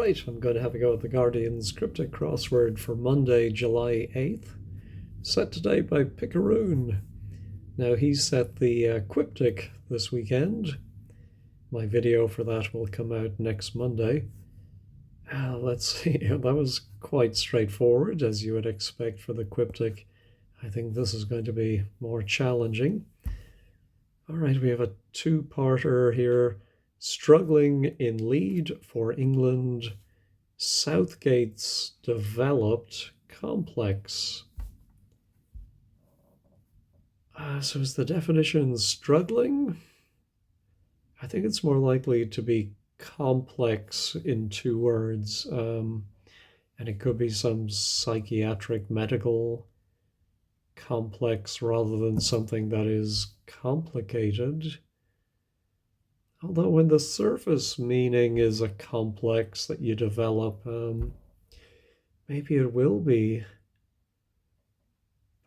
right, I'm going to have a go at the Guardian's Cryptic Crossword for Monday, July 8th, set today by Picaroon. Now, he set the Quiptic this weekend. My video for that will come out next Monday. Let's see, that was quite straightforward, as you would expect for the Quiptic. I think this is going to be more challenging. All right, we have a two-parter here. Struggling in lead for England. Southgate's developed complex. So is the definition struggling? I think it's more likely to be complex in two words. And it could be some psychiatric medical complex rather than something that is complicated. Although when the surface meaning is a complex that you develop, maybe it will be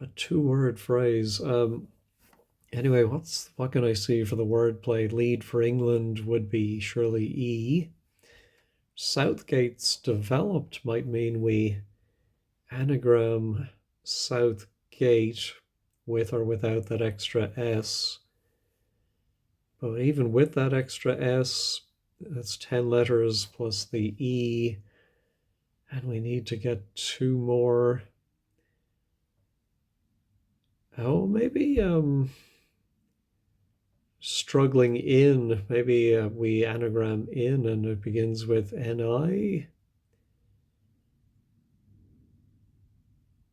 a two-word phrase. Anyway, what can I see for the wordplay? Lead for England would be surely E. Southgate's developed might mean we anagram Southgate with or without that extra S. But even with that extra S, that's 10 letters plus the E, and we need to get two more. Oh, maybe struggling in. Maybe we anagram in and it begins with NI.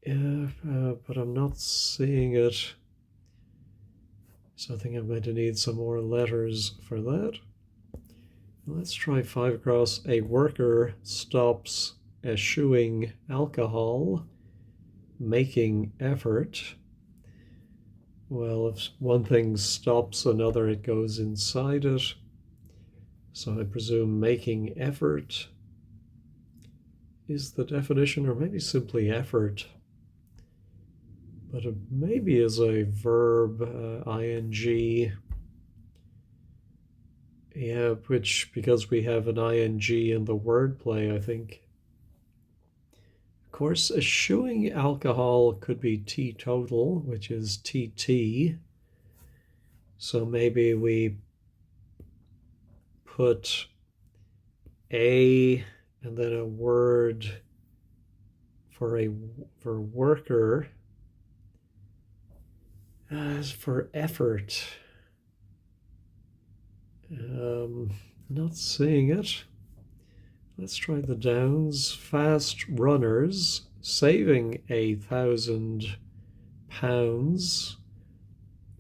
But I'm not seeing it. So I think I'm going to need some more letters for that. Let's try 5 across. A worker stops eschewing alcohol, making effort. Well, if one thing stops another, it goes inside it. So I presume making effort is the definition, or maybe simply effort. But it maybe is a verb, ing. Yeah, which, because we have an ing in the wordplay, I think. Of course, eschewing alcohol could be teetotal, which is TT. So maybe we put a and then a word for worker. As for effort, not seeing it. Let's try the downs. Fast runners saving £1,000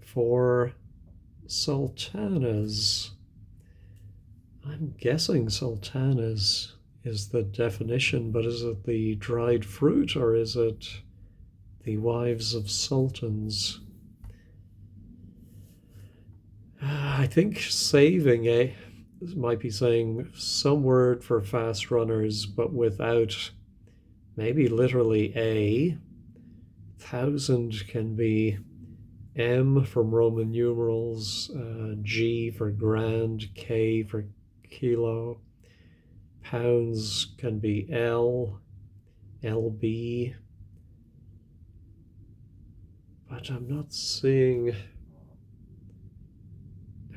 for sultanas. I'm guessing sultanas is the definition, but is it the dried fruit or is it the wives of sultans? I think saving might be saying some word for fast runners, but without maybe literally a. 1,000 can be M from Roman numerals, G for grand, K for kilo. Pounds can be L, LB. But I'm not seeing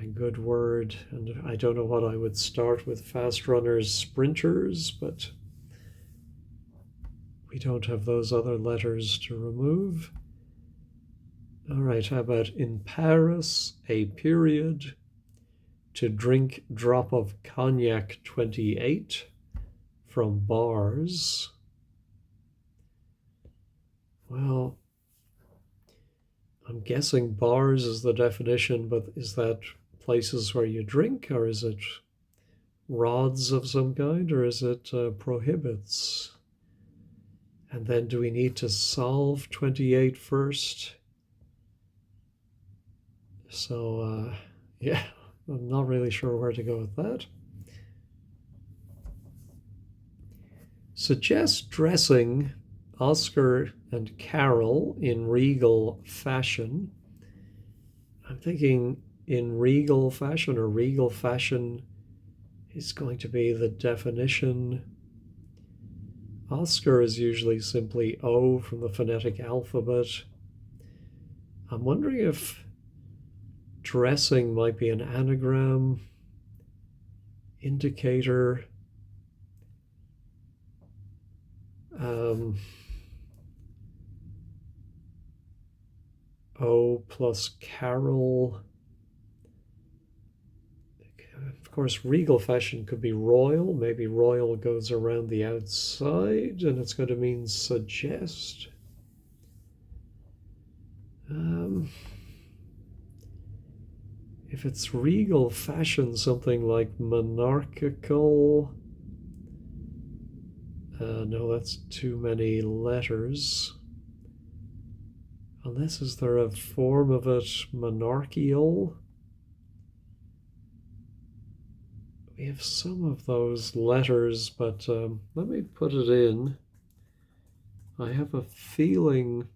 a good word, and I don't know what I would start with. Fast runners, sprinters, but we don't have those other letters to remove. All right, how about in Paris, a period, to drink drop of cognac 28 from bars. Well, I'm guessing bars is the definition, but is that places where you drink, or is it rods of some kind, or is it prohibits? And then do we need to solve 28 first? So, yeah, I'm not really sure where to go with that. Suggest dressing Oscar and Carol in regal fashion. I'm thinking in regal fashion, or regal fashion is going to be the definition. Oscar is usually simply O from the phonetic alphabet. I'm wondering if dressing might be an anagram. Indicator. O plus Carol. Of course, regal fashion could be royal. Maybe royal goes around the outside and it's going to mean suggest. If it's regal fashion, something like monarchical. No, that's too many letters. Unless, is there a form of it monarchical? We have some of those letters, but let me put it in. I have a feeling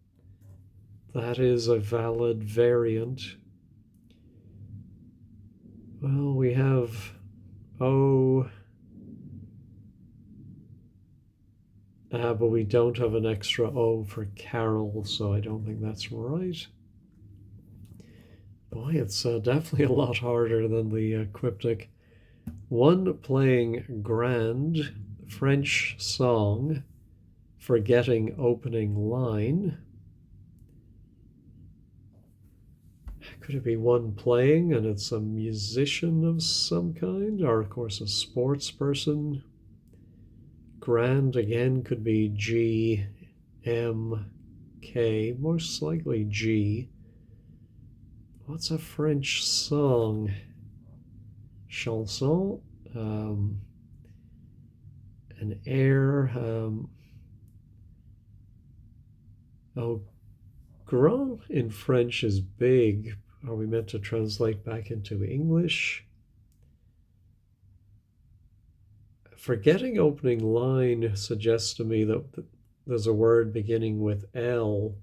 that is a valid variant. Well, we have O, but we don't have an extra O for Carol, so I don't think that's right. Boy, it's definitely a lot harder than the Quiptic. One playing grand French song, forgetting opening line. Could it be one playing and it's a musician of some kind, or of course a sports person? Grand again could be G, M, K, most likely G. What's a French song? Chanson, an air. Grand in French is big. Are we meant to translate back into English? Forgetting opening line suggests to me that there's a word beginning with L,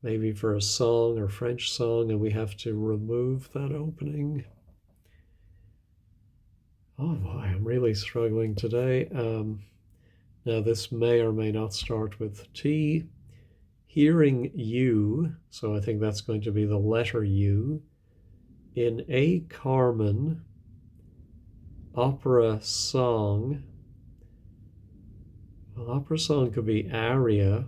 maybe for a song or French song, and we have to remove that opening. Oh boy, I'm really struggling today. Now this may or may not start with T. Hearing U, so I think that's going to be the letter U. In a Carmen, opera song. Well, opera song could be aria.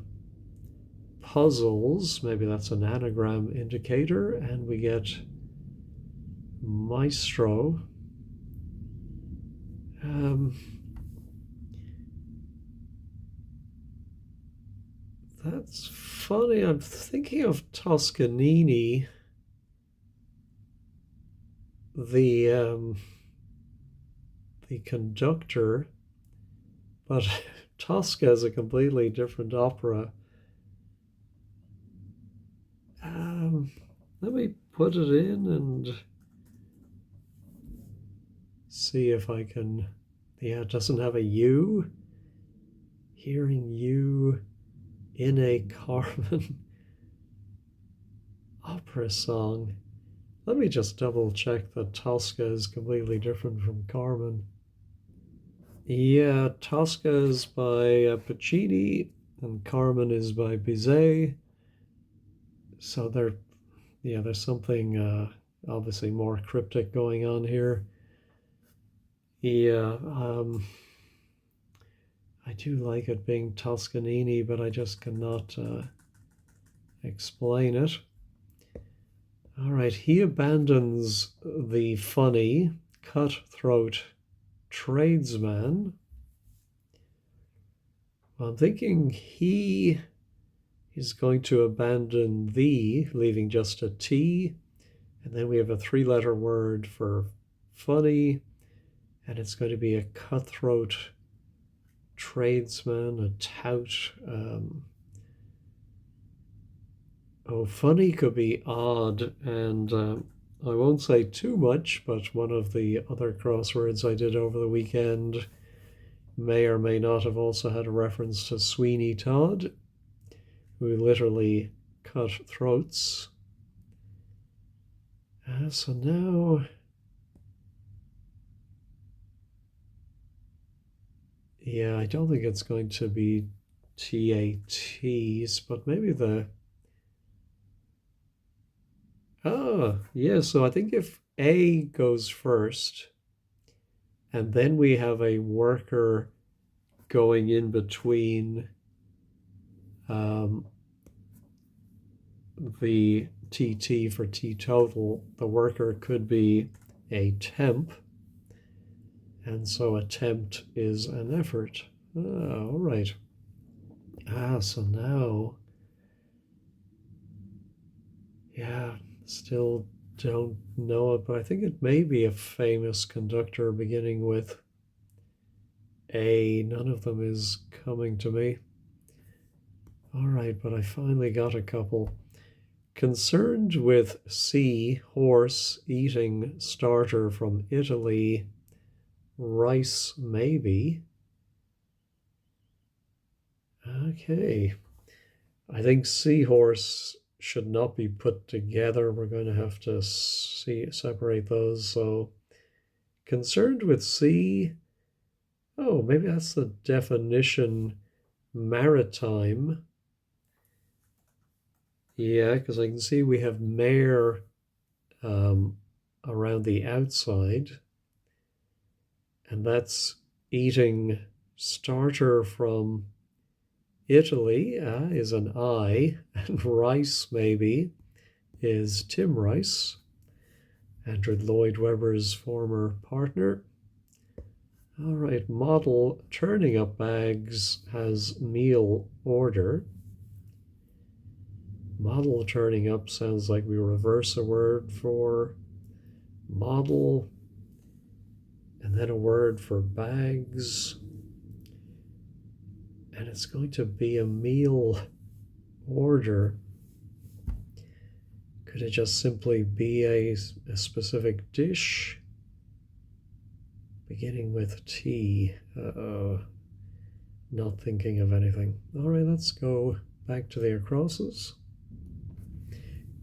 Puzzles, maybe that's an anagram indicator, and we get maestro. That's funny. I'm thinking of Toscanini, the conductor, but Tosca is a completely different opera. Let me put it in and see if I can. Yeah, it doesn't have a U. Hearing U in a Carmen opera song. Let me just double check that Tosca is completely different from Carmen. Yeah, Tosca is by Puccini and Carmen is by Bizet. So there's something obviously more cryptic going on here. Yeah, I do like it being Toscanini, but I just cannot explain it. All right, he abandons the funny, cutthroat tradesman. Well, I'm thinking he is going to abandon the, leaving just a T, and then we have a three-letter word for funny, and it's going to be a cutthroat tradesman, a tout. Funny could be odd, and I won't say too much, but one of the other crosswords I did over the weekend may or may not have also had a reference to Sweeney Todd, who literally cut throats. So now, Yeah, I don't think it's going to be TATs, but maybe the... Oh, yeah, so I think if A goes first, and then we have a worker going in between um, the TT for teetotal, the worker could be a temp, and so attempt is an effort. Oh, all right. So now, yeah, still don't know it, but I think it may be a famous conductor beginning with A. None of them is coming to me. All right, but I finally got a couple. Concerned with C, horse, eating, starter from Italy, rice, maybe. Okay. I think seahorse should not be put together. We're going to have to separate those. So concerned with sea. Oh, maybe that's the definition maritime. Yeah, because I can see we have mare around the outside, and that's eating starter from Italy is an I, and rice maybe is Tim Rice, Andrew Lloyd Webber's former partner. All right, model turning up bags has meal order. Model turning up sounds like we reverse a word for model and then a word for bags. And it's going to be a meal order. Could it just simply be a specific dish? Beginning with T. Not thinking of anything. All right, let's go back to the acrosses.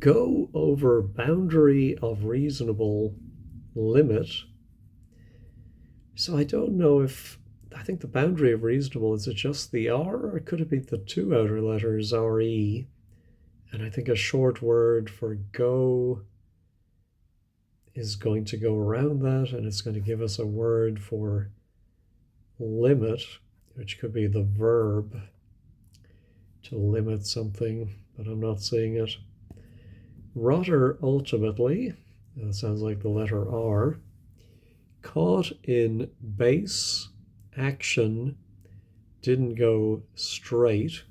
Go over boundary of reasonable limit. So I don't know if, I think the boundary of reasonable, is it just the R or could it be the two outer letters, RE? And I think a short word for go is going to go around that, and it's going to give us a word for limit, which could be the verb to limit something, but I'm not seeing it. Rudder ultimately, that sounds like the letter R. Caught in base action, didn't go straight.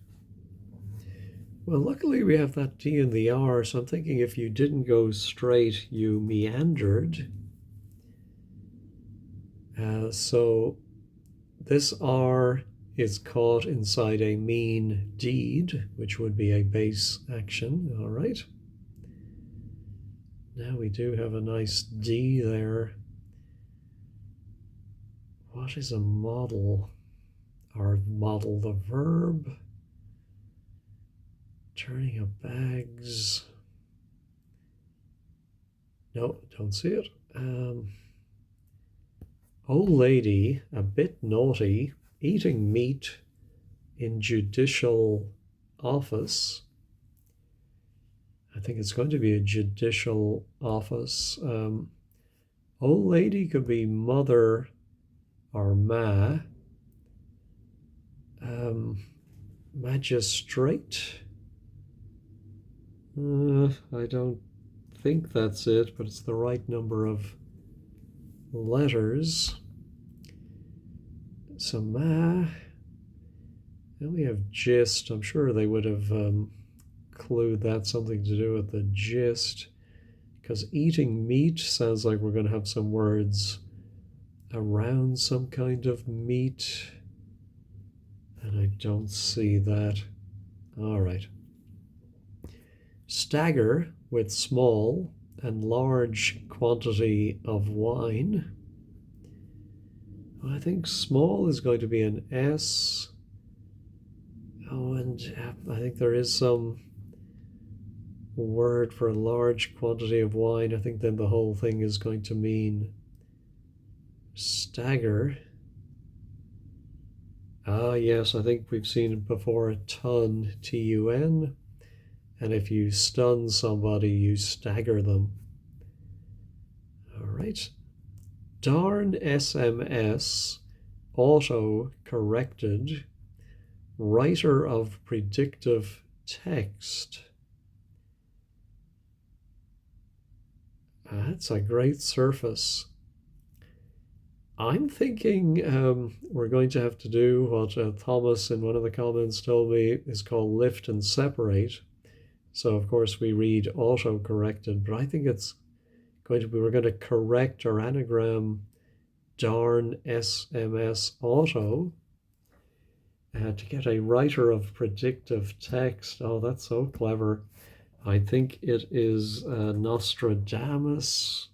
Well, luckily we have that D and the R, so I'm thinking if you didn't go straight, you meandered. So this R is caught inside a mean deed, which would be a base action. All right. Now we do have a nice D there. What is a model? Our model, the verb. Turning up bags. No, don't see it. Old lady, a bit naughty, eating meat in judicial office. I think it's going to be a judicial office. Old lady could be mother or ma. Magistrate. I don't think that's it, but it's the right number of letters. So ma. Then we have gist. I'm sure they would have clued that something to do with the gist, because eating meat sounds like we're going to have some words around some kind of meat, and I don't see that. All right. Stagger with small and large quantity of wine. I think small is going to be an S. Oh, and I think there is some word for a large quantity of wine. I think then the whole thing is going to mean stagger. Ah, yes, I think we've seen it before. Tun, T-U-N. And if you stun somebody, you stagger them. All right. Darn SMS, auto corrected, writer of predictive text. That's a great surface. I'm thinking we're going to have to do what Thomas in one of the comments told me is called lift and separate. So of course we read auto-corrected, but I think it's going to be, we're going to correct our anagram darn SMS auto to get a writer of predictive text. Oh, that's so clever. I think it is Nostradamus,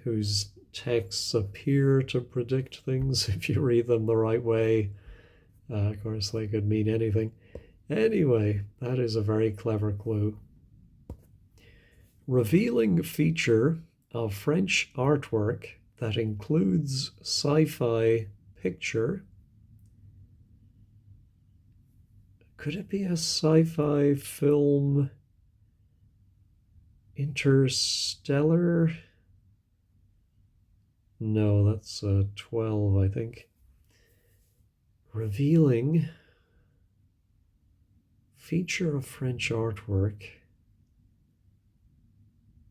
whose texts appear to predict things if you read them the right way. Of course, they could mean anything. Anyway, that is a very clever clue. Revealing feature of French artwork that includes sci-fi picture. Could it be a sci-fi film? Interstellar? No, that's 12, I think. Revealing feature of French artwork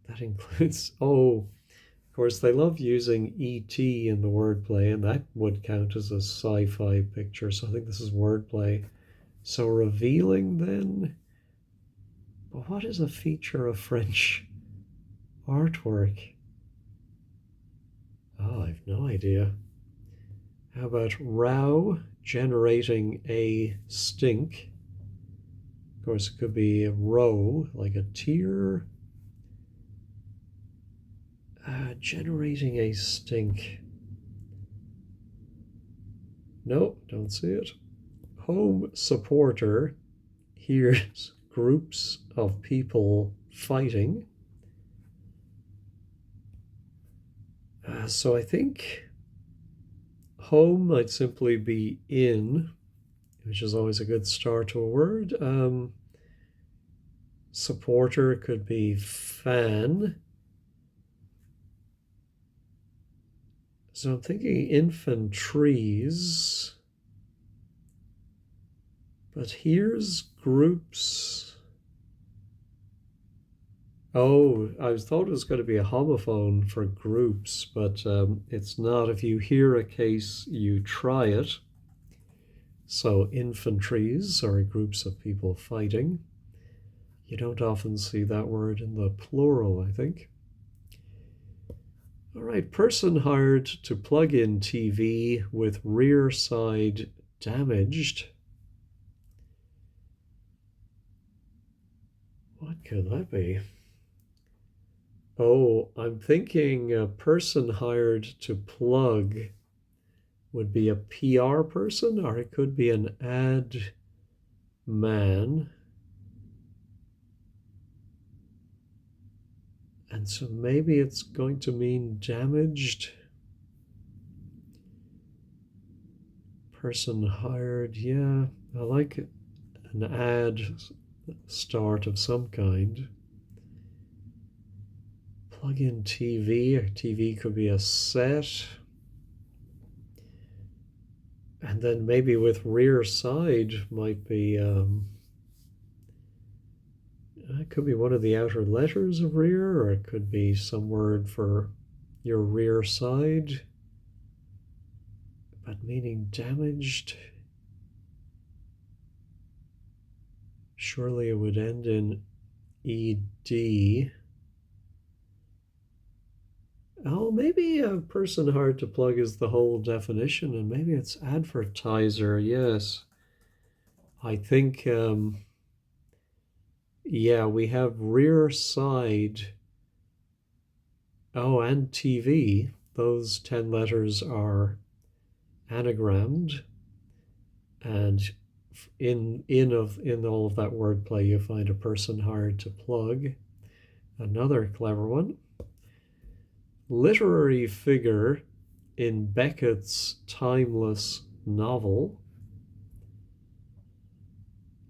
that includes, oh, of course, they love using E.T. in the wordplay, and that would count as a sci-fi picture, so I think this is wordplay. So revealing then, but what is a feature of French artwork? Oh, I have no idea. How about row generating a stink? Of course, it could be a row, like a tear. Generating a stink. Nope, don't see it. Home supporter hears groups of people fighting. So I think home might simply be in, which is always a good start to a word. Supporter could be fan. So I'm thinking infantries. But here's groups. Oh, I thought it was going to be a homophone for groups, but it's not. If you hear a case, you try it. So infantries are groups of people fighting. You don't often see that word in the plural, I think. All right, person hired to plug in TV with rear side damaged. What could that be? Oh, I'm thinking a person hired to plug would be a PR person, or it could be an ad man. And so maybe it's going to mean damaged. Person hired, yeah, I like it. An ad start of some kind. Plug in TV. A TV could be a set. And then maybe with rear side might be, it could be one of the outer letters of rear, or it could be some word for your rear side, but meaning damaged. Surely it would end in ED. Oh, maybe a person hard to plug is the whole definition, and maybe it's advertiser. Yes. I think, yeah, we have rear side. Oh, and TV. Those 10 letters are anagrammed. And in all of that wordplay, you find a person hard to plug. Another clever one. Literary figure in Beckett's timeless novel.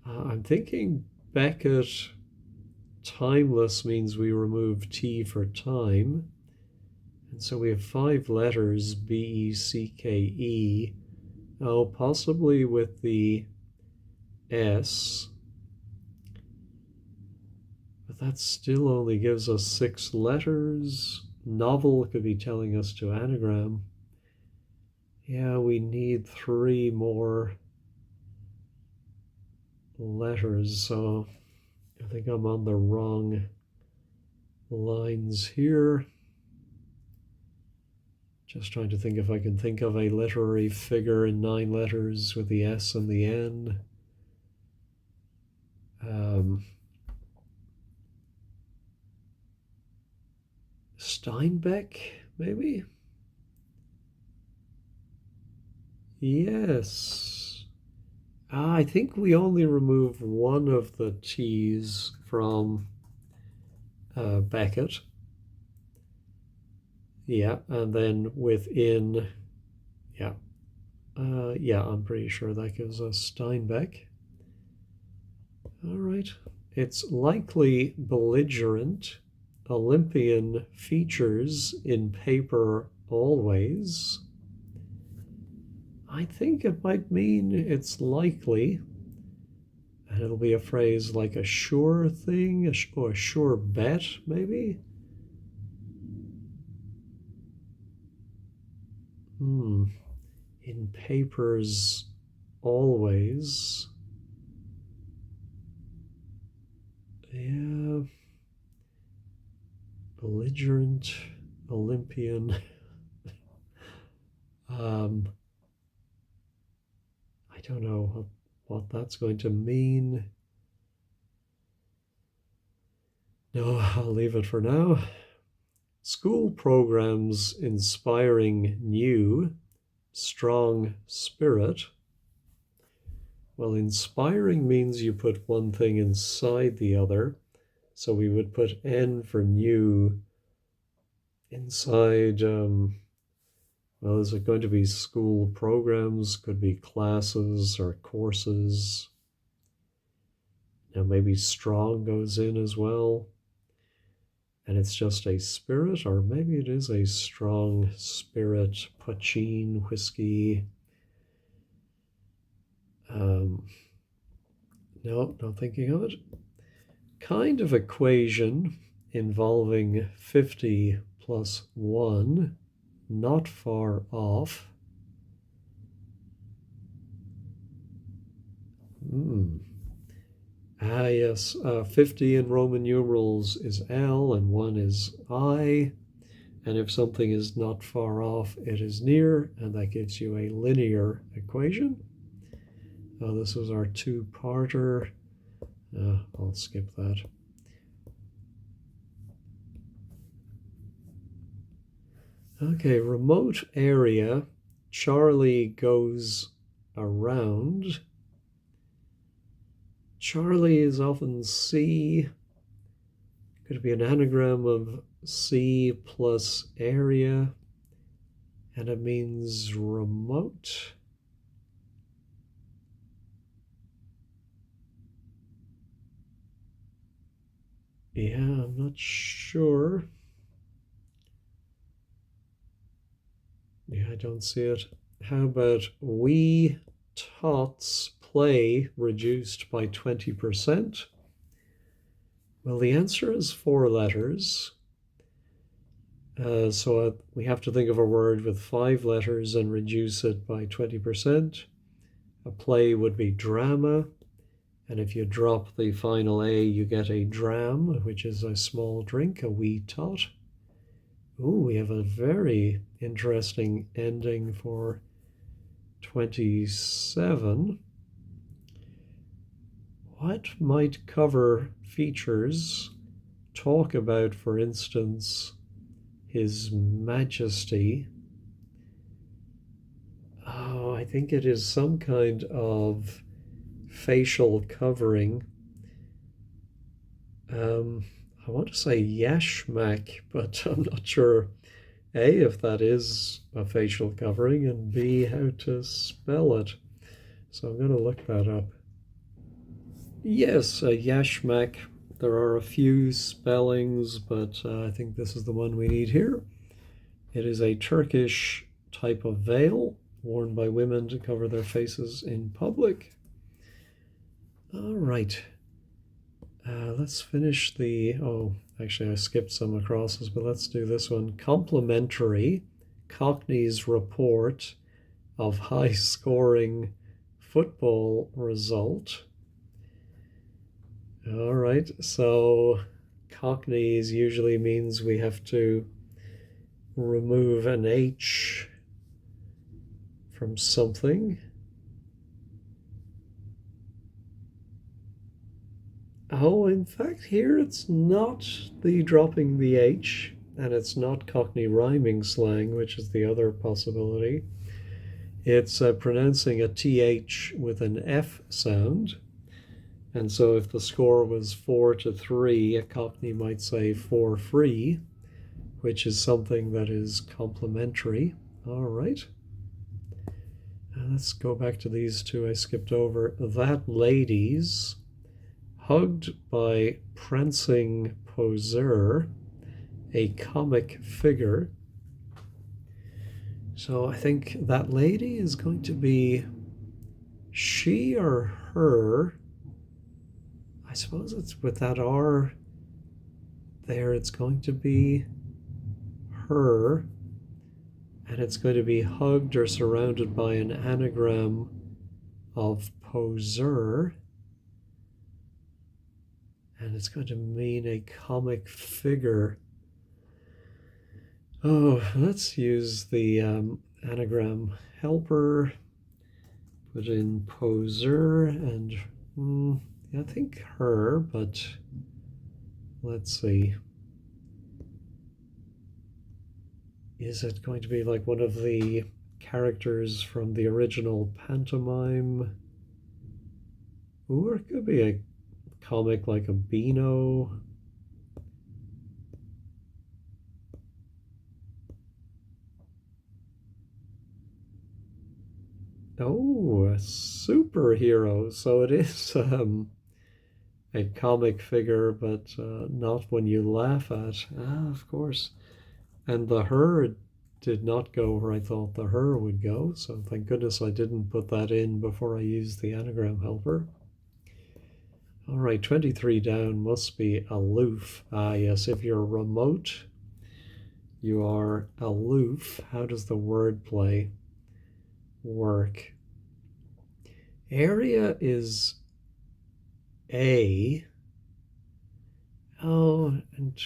I'm thinking Beckett timeless means we remove T for time. And so we have 5 letters, Becke. Oh, possibly with the S. But that still only gives us 6 letters. Novel could be telling us to anagram. Yeah, we need 3 more letters, so I think I'm on the wrong lines here. Just trying to think if I can think of a literary figure in 9 letters with the S and the N. Steinbeck, maybe? Yes. I think we only remove one of the T's from Beckett. Yeah, and then within, yeah. Yeah, I'm pretty sure that gives us Steinbeck. All right. It's likely belligerent. Olympian features in paper always. I think it might mean it's likely. And it'll be a phrase like a sure thing, or a sure bet, maybe? In papers always. Yeah. Belligerent Olympian. I don't know what that's going to mean. No, I'll leave it for now. School programs inspiring new, strong spirit. Well, inspiring means you put one thing inside the other. So we would put N for new inside, well, is it going to be school programs? Could be classes or courses. Now maybe strong goes in as well. And it's just a spirit, or maybe it is a strong spirit, poachine, whiskey. No, not thinking of it. Kind of equation involving 50 plus 1, not far off. Yes, 50 in Roman numerals is L and 1 is I. And if something is not far off, it is near, and that gives you a linear equation. This is our 2-parter. I'll skip that. Okay, remote area. Charlie goes around. Charlie is often C. Could be an anagram of C plus area, and it means remote. Yeah, I'm not sure. Yeah, I don't see it. How about we tots play reduced by 20%? Well, the answer is 4 letters. So we have to think of a word with 5 letters and reduce it by 20%. A play would be drama. And if you drop the final A, you get a dram, which is a small drink, a wee tot. Ooh, we have a very interesting ending for 27. What might cover features talk about, for instance, His Majesty? Oh, I think it is some kind of facial covering. I want to say yashmak, but I'm not sure A, if that is a facial covering, and B, how to spell it. So I'm going to look that up. Yes, yashmak. There are a few spellings, but I think this is the one we need here. It is a Turkish type of veil worn by women to cover their faces in public. All right. Let's finish the, oh, actually I skipped some acrosses, but let's do this one. Complimentary Cockney's report of high scoring football result. All right, so Cockneys usually means we have to remove an H from something. Oh, in fact, here it's not the dropping the H, and it's not Cockney rhyming slang, which is the other possibility. It's pronouncing a TH with an F sound. And so if the score was 4-3, a Cockney might say 4 free, which is something that is complimentary. All right. Let's go back to these two I skipped over. That lady's hugged by prancing poseur, a comic figure. So I think that lady is going to be she or her. I suppose it's with that R there, it's going to be her, and it's going to be hugged or surrounded by an anagram of poseur, and it's going to mean a comic figure. Oh, let's use the anagram helper, put in poseur, and I think her, but let's see. Is it going to be like one of the characters from the original pantomime? Or it could be a comic like a Beano. Oh, a superhero. So it is a comic figure, but not when you laugh at. Ah, of course. And the her did not go where I thought the her would go. So thank goodness I didn't put that in before I used the anagram helper. All right, 23 down must be aloof. Ah, yes, if you're remote, you are aloof. How does the wordplay work? Area is A. Oh, and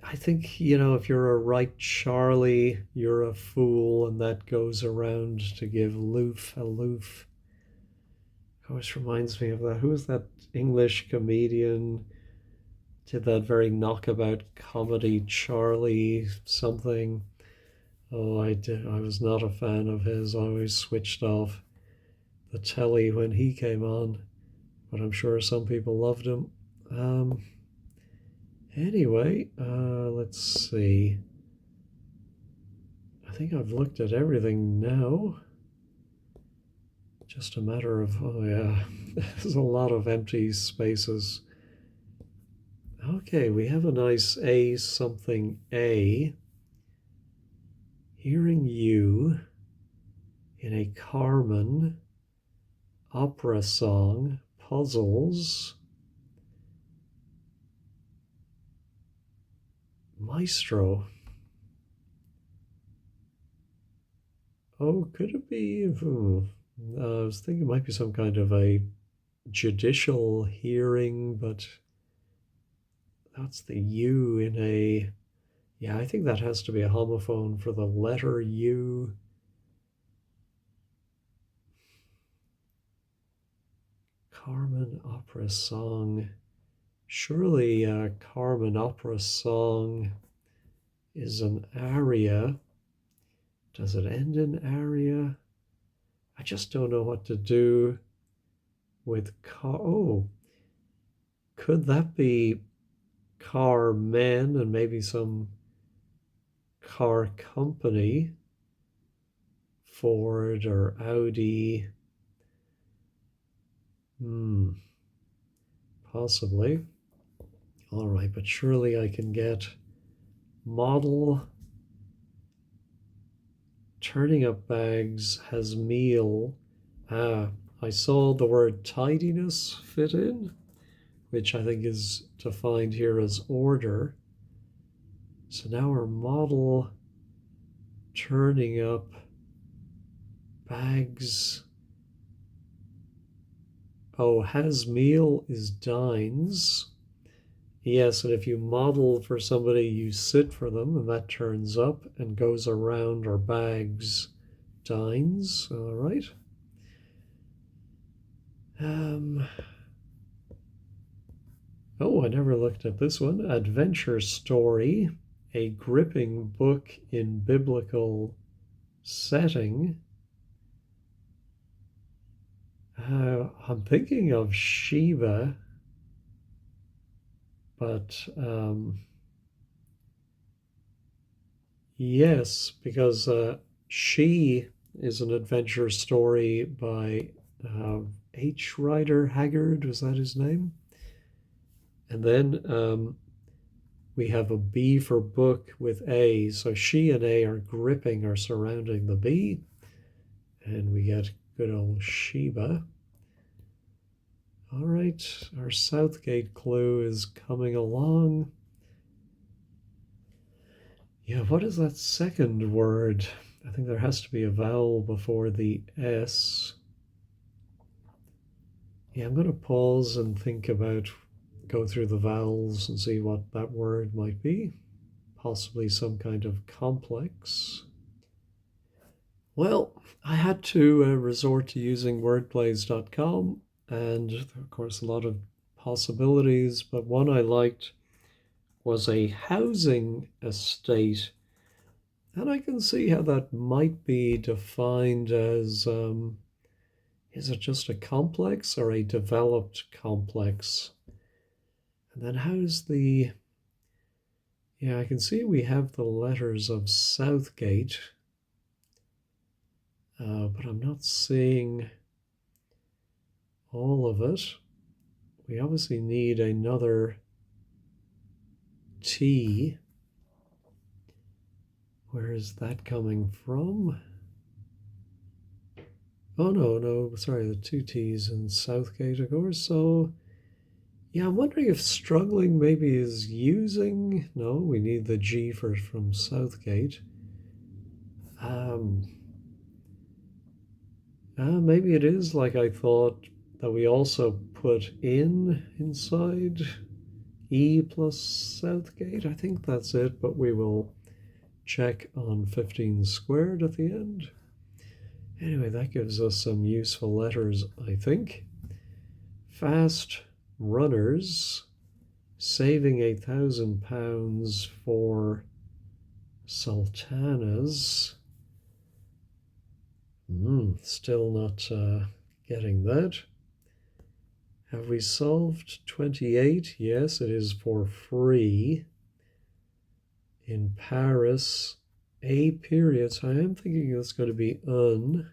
I think, if you're a right Charlie, you're a fool, and that goes around to give aloof. Always reminds me of that. Who was that English comedian? Did that very knockabout comedy, Charlie something. Oh, I was not a fan of his. I always switched off the telly when he came on, but I'm sure some people loved him. Anyway, let's see. I think I've looked at everything now. Just a matter of, oh yeah, there's a lot of empty spaces. Okay, we have a nice A something A. Hearing you in a Carmen opera song, puzzles, maestro. Oh, could it be? I was thinking it might be some kind of a judicial hearing, but that's the U in a. Yeah, I think that has to be a homophone for the letter U. Carmen opera song. Surely a Carmen opera song is an aria. Does it end in aria? I just don't know what to do with car. Oh, could that be Carmen and maybe some car company, Ford or Audi. Possibly. All right, but surely I can get model, turning up bags, has meal. I saw the word tidiness fit in, which I think is defined here as order. So now our model, turning up bags. Oh, has meal is dines. Yes, and if you model for somebody, you sit for them, and that turns up and goes around our bags. Dines, all right. Oh, I never looked at this one. Adventure story, a gripping book in biblical setting. I'm thinking of Sheba, but yes, because She is an adventure story by H. Rider Haggard, was that his name? And then we have a B for book with A. So she and A are gripping or surrounding the B. And we get good old Sheba. All right, our Southgate clue is coming along. Yeah, what is that second word? I think there has to be a vowel before the S. Yeah, I'm going to pause and think about, go through the vowels and see what that word might be. Possibly some kind of complex. Well, I had to resort to using wordplays.com, and of course a lot of possibilities, but one I liked was a housing estate. And I can see how that might be defined as, is it just a complex or a developed complex? And then how's the, yeah, I can see we have the letters of Southgate, but I'm not seeing all of it. We obviously need another T. Where is that coming from? Oh, no, sorry, the two T's in Southgate, of course. So, yeah, I'm wondering if struggling maybe is using. No, we need the G for from Southgate. Maybe it is like I thought, that we also put in inside E plus Southgate. I think that's it, but we will check on 15 squared at the end. Anyway, that gives us some useful letters, I think. Fast runners, saving £1,000 for sultanas. Still not getting that. Have we solved 28? Yes, it is for free. In Paris, a period. So I am thinking it's going to be un.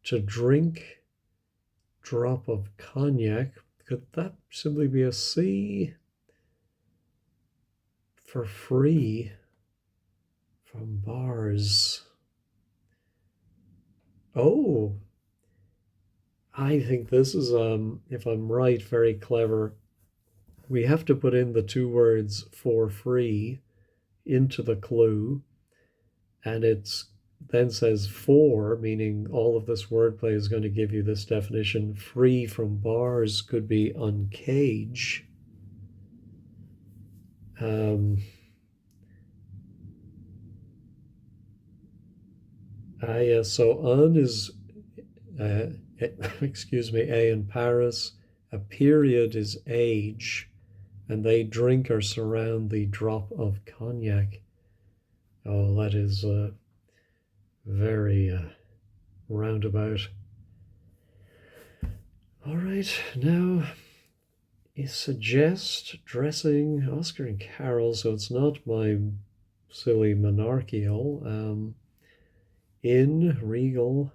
To drink, drop of cognac. Could that simply be a C? For free from bars. Oh, I think this is, if I'm right, very clever. We have to put in the two words for free into the clue, and it's then says for, meaning all of this wordplay is going to give you this definition. Free from bars could be uncage. Yeah, so un is, excuse me, A in Paris. A period is age, and they drink or surround the drop of cognac. Oh, that is very roundabout. All right, now is suggest dressing Oscar and Carol, so it's not my silly monarchical. In regal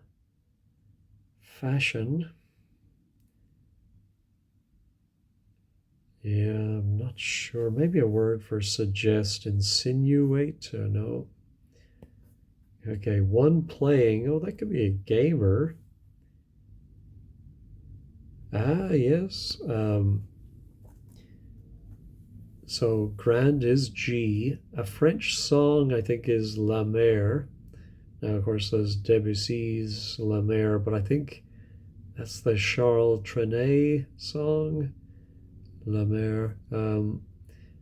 fashion. Yeah, I'm not sure. Maybe a word for suggest, insinuate. No. Okay, one playing. Oh, that could be a gamer. Ah, yes. So grand is G. A French song, I think, is La Mer. Now, of course, there's Debussy's La Mer, but I think that's the Charles Trenet song, La Mer.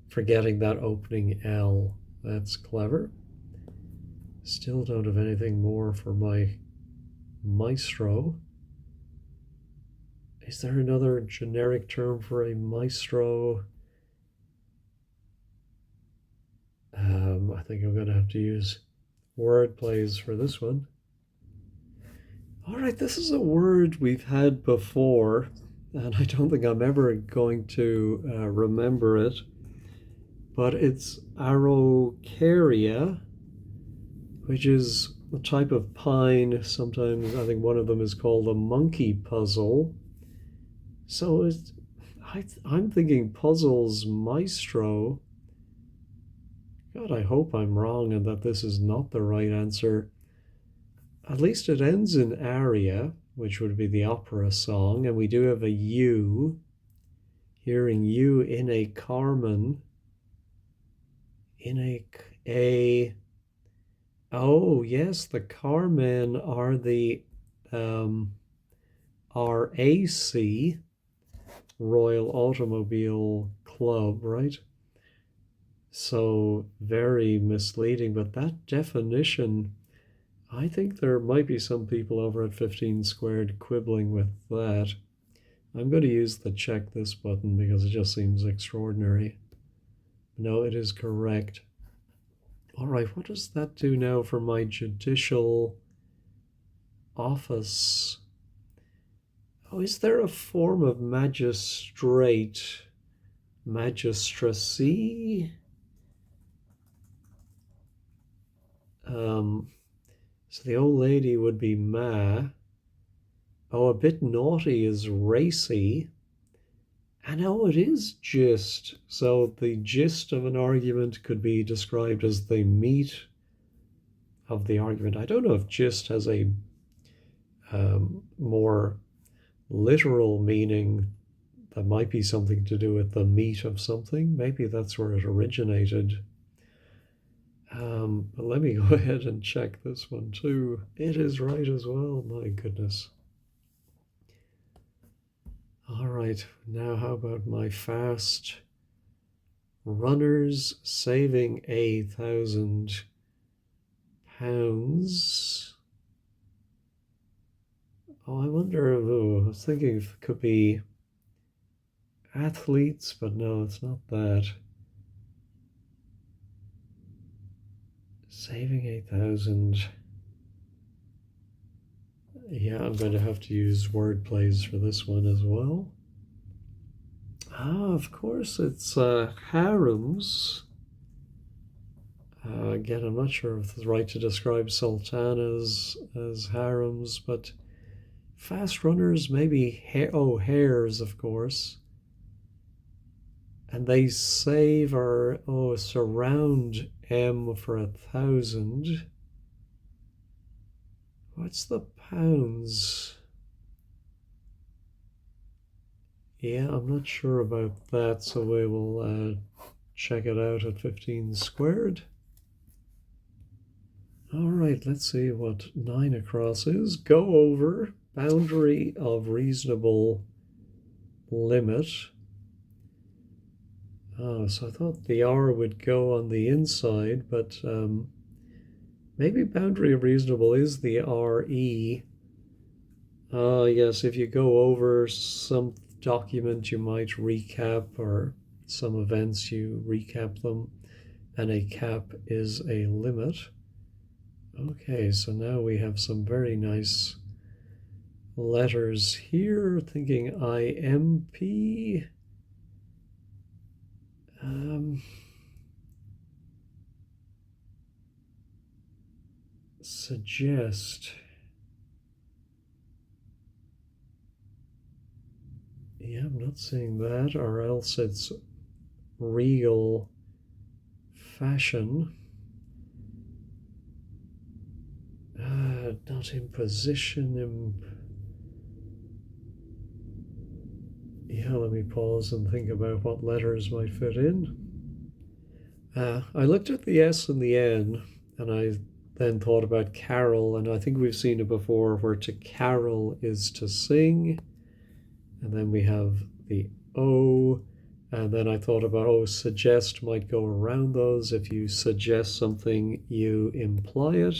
Forgetting that opening L. That's clever. Still don't have anything more for my maestro. Is there another generic term for a maestro? I think I'm going to have to use word plays for this one. All right, this is a word we've had before, and I don't think I'm ever going to remember it, but it's Araucaria, which is a type of pine. Sometimes I think one of them is called a monkey puzzle. So I'm thinking puzzles maestro. God, I hope I'm wrong and that this is not the right answer. At least it ends in aria, which would be the opera song, and we do have a U. Hearing you in a Carmen. In a oh yes, the Carmen are the RAC, Royal Automobile Club, right? So very misleading, but that definition, I think there might be some people over at 15 Squared quibbling with that. I'm going to use the check this button because it just seems extraordinary. No, it is correct. All right, what does that do now for my judicial office? Oh, is there a form of magistrate? Magistracy? So the old lady would be ma. Oh, a bit naughty is racy. And oh, it is gist. So the gist of an argument could be described as the meat of the argument. I don't know if gist has a more literal meaning that might be something to do with the meat of something. Maybe that's where it originated. But let me go ahead and check this one too. It is right as well. My goodness. All right, now how about my fast runners saving £1,000? Oh, I wonder. Oh, I was thinking if it could be athletes, but no, it's not that. Saving 8,000. Yeah, I'm going to have to use word plays for this one as well. Ah, of course, it's harems. Again, I'm not sure if it's right to describe sultanas as harems, but fast runners, maybe hares, of course. And they save or surround M for 1,000. What's the pounds? Yeah, I'm not sure about that, so we will check it out at 15 Squared. All right, let's see what 9 across is. Go over, boundary of reasonable limit. Oh, so I thought the R would go on the inside, but maybe boundary of reasonable is the RE. Yes, if you go over some document, you might recap, or some events, you recap them, and a cap is a limit. Okay, so now we have some very nice letters here, thinking IMP. Suggest. Yeah, I'm not seeing that, or else it's regal fashion. Not imposition. Yeah, let me pause and think about what letters might fit in. I looked at the S and the N, and I then thought about carol, and I think we've seen it before where to carol is to sing, and then we have the O, and then I thought about, oh, suggest might go around those. If you suggest something, you imply it,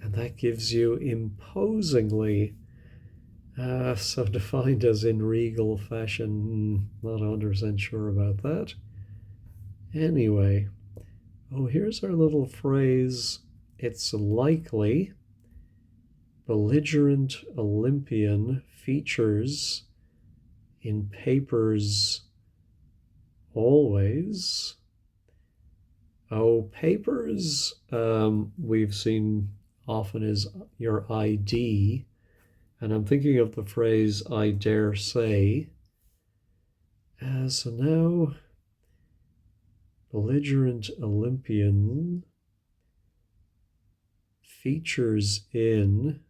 and that gives you imposingly. So defined as in regal fashion, not 100% sure about that. Anyway, oh, here's our little phrase. It's likely belligerent Olympian features in papers always. Oh, papers we've seen often is your ID. And I'm thinking of the phrase I dare say. So now, belligerent Olympian features in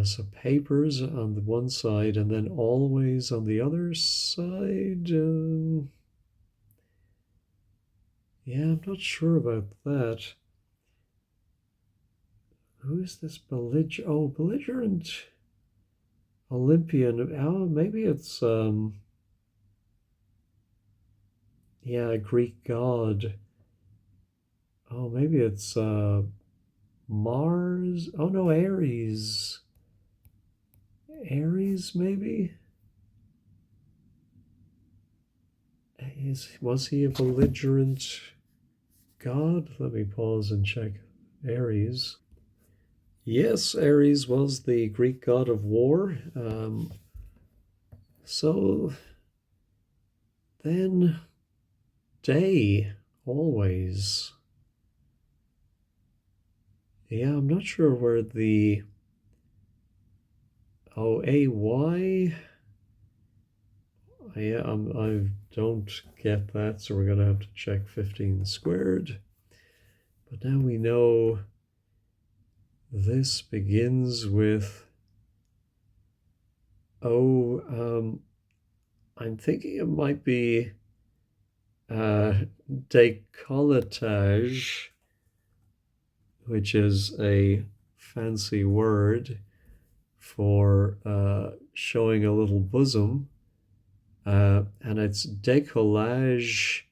so papers on the one side and then always on the other side. Yeah, I'm not sure about that. Who is this belligerent? Oh, belligerent Olympian. Oh, maybe it's yeah, a Greek god. Oh, maybe it's Mars. Oh no, Ares. Ares, maybe. Was he a belligerent god? Let me pause and check. Ares. Yes, Ares was the Greek god of war. So then, day, always. Yeah, I'm not sure where the AY. Yeah, I don't get that, so we're going to have to check 15 squared. But now we know this begins with I'm thinking it might be décolletage, which is a fancy word for showing a little bosom. And it's décollage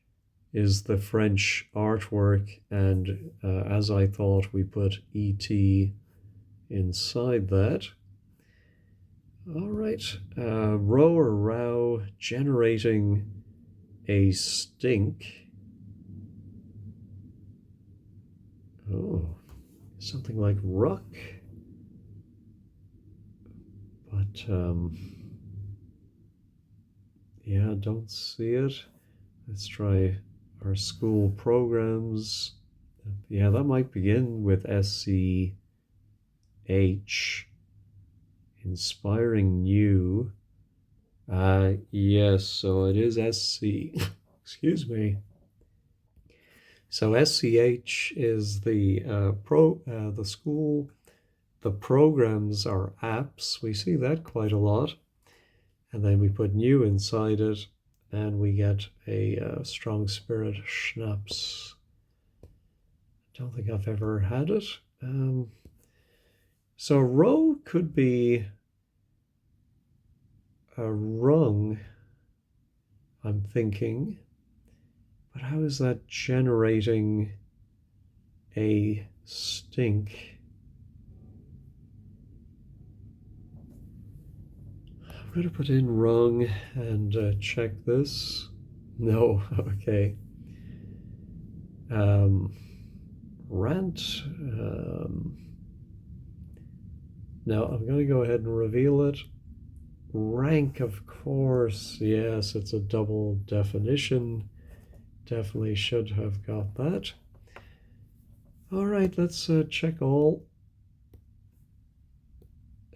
is the French artwork, and as I thought, we put ET inside that. All right, row or row, generating a stink. Oh, something like ruck, but yeah, don't see it. Let's try our school programs. Yeah, that might begin with SCH. Inspiring new. Yes, so it is SC. Excuse me. So SCH is the the school. The programs are apps. We see that quite a lot. And then we put new inside it, and we get a strong spirit schnapps. Don't think I've ever had it. So row could be a rung, I'm thinking. But how is that generating a stink? I'm going to put in rung and check this. No, okay. Rant. Now I'm going to go ahead and reveal it. Rank, of course. Yes, it's a double definition. Definitely should have got that. All right, let's check all.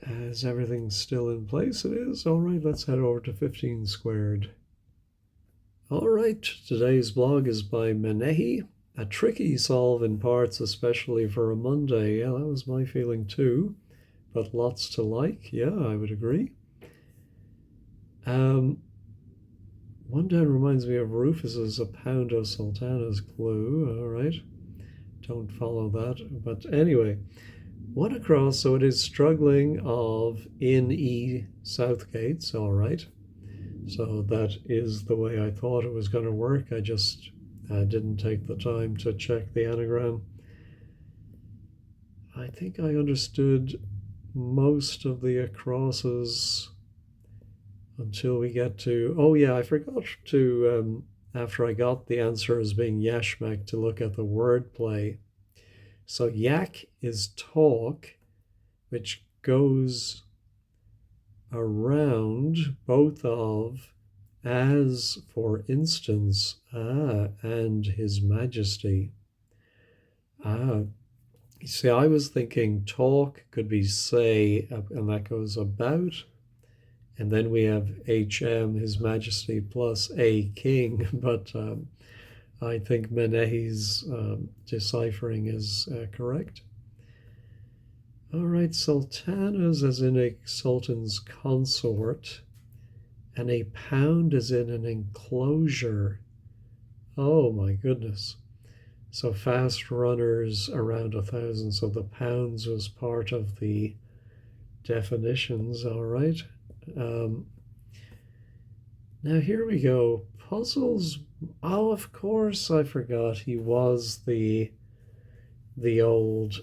Is everything still in place? It is. All right, let's head over to 15 squared. All right, today's blog is by Menehi. A tricky solve in parts, especially for a Monday. Yeah, that was my feeling too, but lots to like. Yeah, I would agree. One down reminds me of Rufus's A Pound of Sultana's Clue. All right, don't follow that. But anyway, one across, so it is struggling of in E Southgates. All right, so that is the way I thought it was going to work. I just didn't take the time to check the anagram. I think I understood most of the acrosses until we get to, oh yeah, I forgot to, after I got the answer as being yashmak, to look at the wordplay. So yak is talk, which goes around both of, as for instance, and His Majesty. You see, I was thinking talk could be say, and that goes about. And then we have HM, His Majesty, plus a king. But I think Menehi's deciphering is correct. All right, sultanas as in a sultan's consort, and a pound as in an enclosure. Oh my goodness. So fast runners around 1,000. So the pounds was part of the definitions. All right. Now here we go. Puzzles. Oh, of course, I forgot he was the old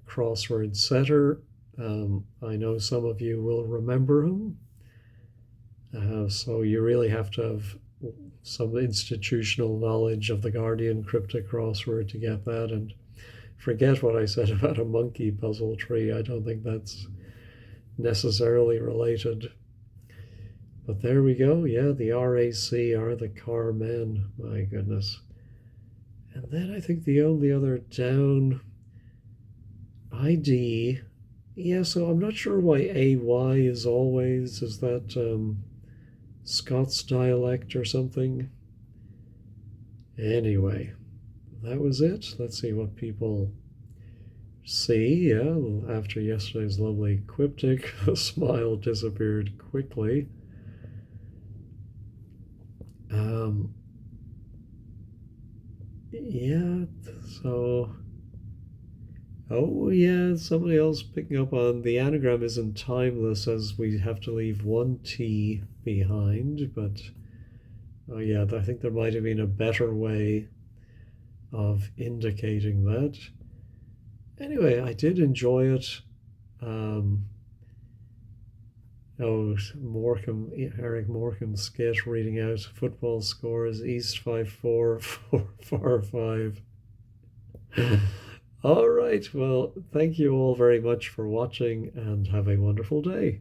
crossword setter. I know some of you will remember him. So you really have to have some institutional knowledge of the Guardian Cryptic Crossword to get that. And forget what I said about a monkey puzzle tree. I don't think that's necessarily related. But there we go. Yeah, the RAC are the car men. My goodness. And then I think the only other down ID. Yeah, so I'm not sure why AY is always. Is that Scots dialect or something? Anyway, that was it. Let's see what people see. Yeah, after yesterday's lovely Quiptic, the smile disappeared quickly. Yeah, so, oh yeah, somebody else picking up on the anagram isn't timeless, as we have to leave one T behind, but oh yeah, I think there might have been a better way of indicating that. Anyway, I did enjoy it. Morecambe, Eric Morecambe skit reading out football scores: East 5-4, 4-5. All right, well, thank you all very much for watching and have a wonderful day.